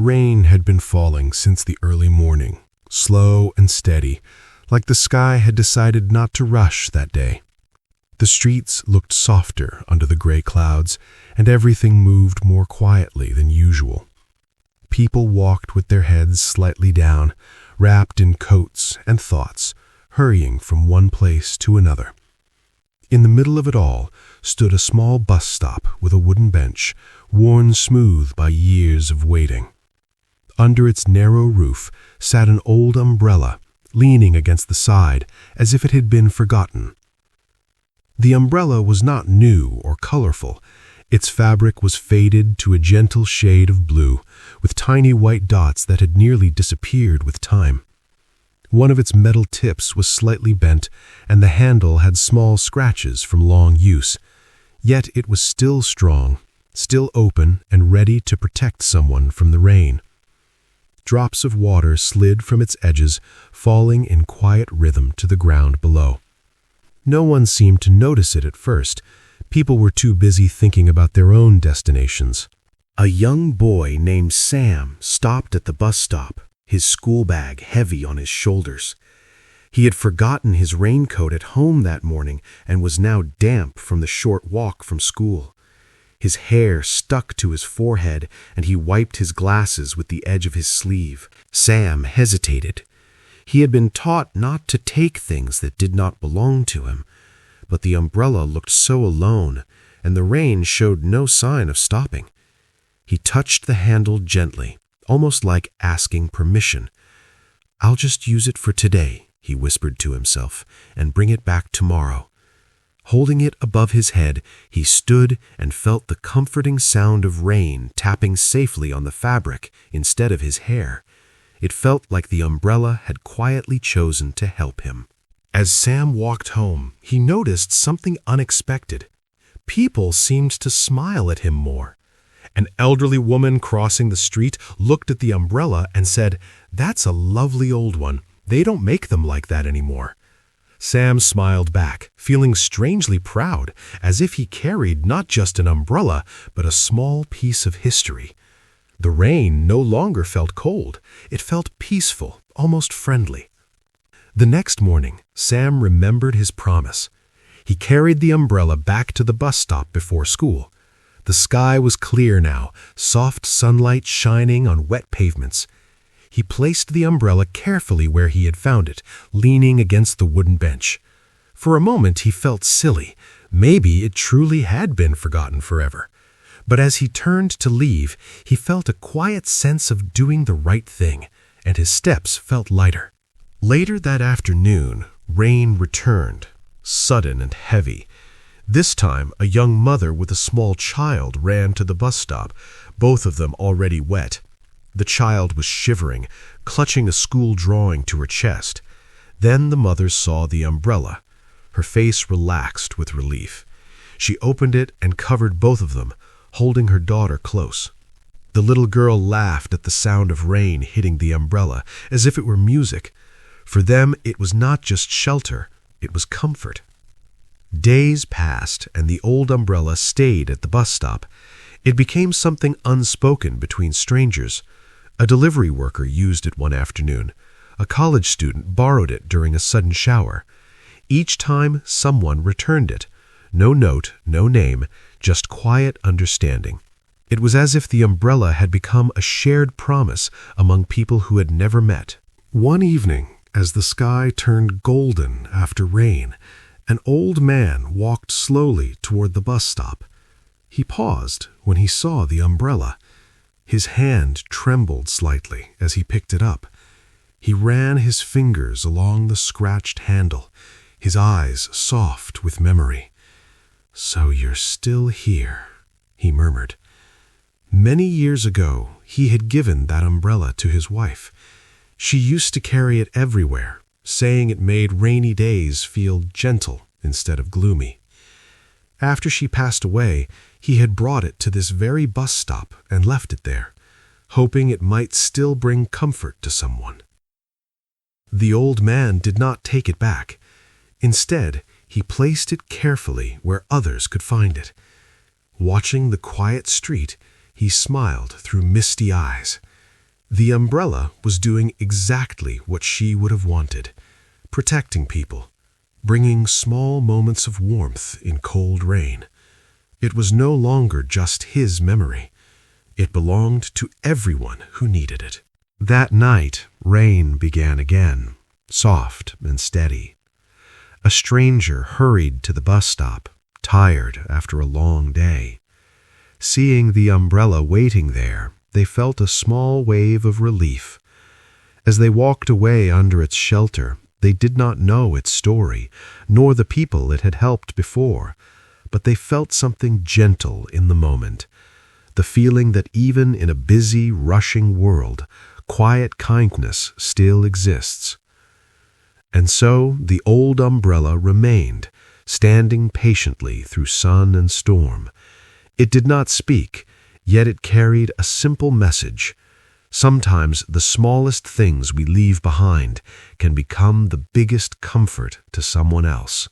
Rain had been falling since the early morning, slow and steady, like the sky had decided not to rush that day. The streets looked softer under the gray clouds, and everything moved more quietly than usual. People walked with their heads slightly down, wrapped in coats and thoughts, hurrying from one place to another. In the middle of it all stood a small bus stop with a wooden bench, worn smooth by years of waiting. Under its narrow roof sat an old umbrella, leaning against the side as if it had been forgotten. The umbrella was not new or colorful. Its fabric was faded to a gentle shade of blue, with tiny white dots that had nearly disappeared with time. One of its metal tips was slightly bent, and the handle had small scratches from long use. Yet it was still strong, still open and ready to protect someone from the rain. Drops of water slid from its edges, falling in quiet rhythm to the ground below. No one seemed to notice it at first. People were too busy thinking about their own destinations. A young boy named Sam stopped at the bus stop, his school bag heavy on his shoulders. He had forgotten his raincoat at home that morning and was now damp from the short walk from school. His hair stuck to his forehead, and he wiped his glasses with the edge of his sleeve. Sam hesitated. He had been taught not to take things that did not belong to him, but the umbrella looked so alone, and the rain showed no sign of stopping. He touched the handle gently, almost like asking permission. "I'll just use it for today," he whispered to himself, "and bring it back tomorrow." Holding it above his head, he stood and felt the comforting sound of rain tapping safely on the fabric instead of his hair. It felt like the umbrella had quietly chosen to help him. As Sam walked home, he noticed something unexpected. People seemed to smile at him more. An elderly woman crossing the street looked at the umbrella and said, "That's a lovely old one. They don't make them like that anymore." Sam smiled back, feeling strangely proud, as if he carried not just an umbrella, but a small piece of history. The rain no longer felt cold. It felt peaceful, almost friendly. The next morning, Sam remembered his promise. He carried the umbrella back to the bus stop before school. The sky was clear now, soft sunlight shining on wet pavements. He placed the umbrella carefully where he had found it, leaning against the wooden bench. For a moment he felt silly. Maybe it truly had been forgotten forever. But as he turned to leave, he felt a quiet sense of doing the right thing, and his steps felt lighter. Later that afternoon, rain returned, sudden and heavy. This time, a young mother with a small child ran to the bus stop, both of them already wet. The child was shivering, clutching a school drawing to her chest. Then the mother saw the umbrella. Her face relaxed with relief. She opened it and covered both of them, holding her daughter close. The little girl laughed at the sound of rain hitting the umbrella, as if it were music. For them, it was not just shelter, it was comfort. Days passed, and the old umbrella stayed at the bus stop. It became something unspoken between strangers. A delivery worker used it one afternoon. A college student borrowed it during a sudden shower. Each time, someone returned it. No note, no name, just quiet understanding. It was as if the umbrella had become a shared promise among people who had never met. One evening, as the sky turned golden after rain, an old man walked slowly toward the bus stop. He paused when he saw the umbrella. His hand trembled slightly as he picked it up. He ran his fingers along the scratched handle, his eyes soft with memory. "So you're still here," he murmured. Many years ago, he had given that umbrella to his wife. She used to carry it everywhere, saying it made rainy days feel gentle instead of gloomy. After she passed away, he had brought it to this very bus stop and left it there, hoping it might still bring comfort to someone. The old man did not take it back. Instead, he placed it carefully where others could find it. Watching the quiet street, he smiled through misty eyes. The umbrella was doing exactly what she would have wanted, protecting people, bringing small moments of warmth in cold rain. It was no longer just his memory. It belonged to everyone who needed it. That night, rain began again, soft and steady. A stranger hurried to the bus stop, tired after a long day. Seeing the umbrella waiting there, they felt a small wave of relief. As they walked away under its shelter, they did not know its story, nor the people it had helped before, but they felt something gentle in the moment, the feeling that even in a busy, rushing world, quiet kindness still exists. And so the old umbrella remained, standing patiently through sun and storm. It did not speak, yet it carried a simple message. Sometimes the smallest things we leave behind can become the biggest comfort to someone else.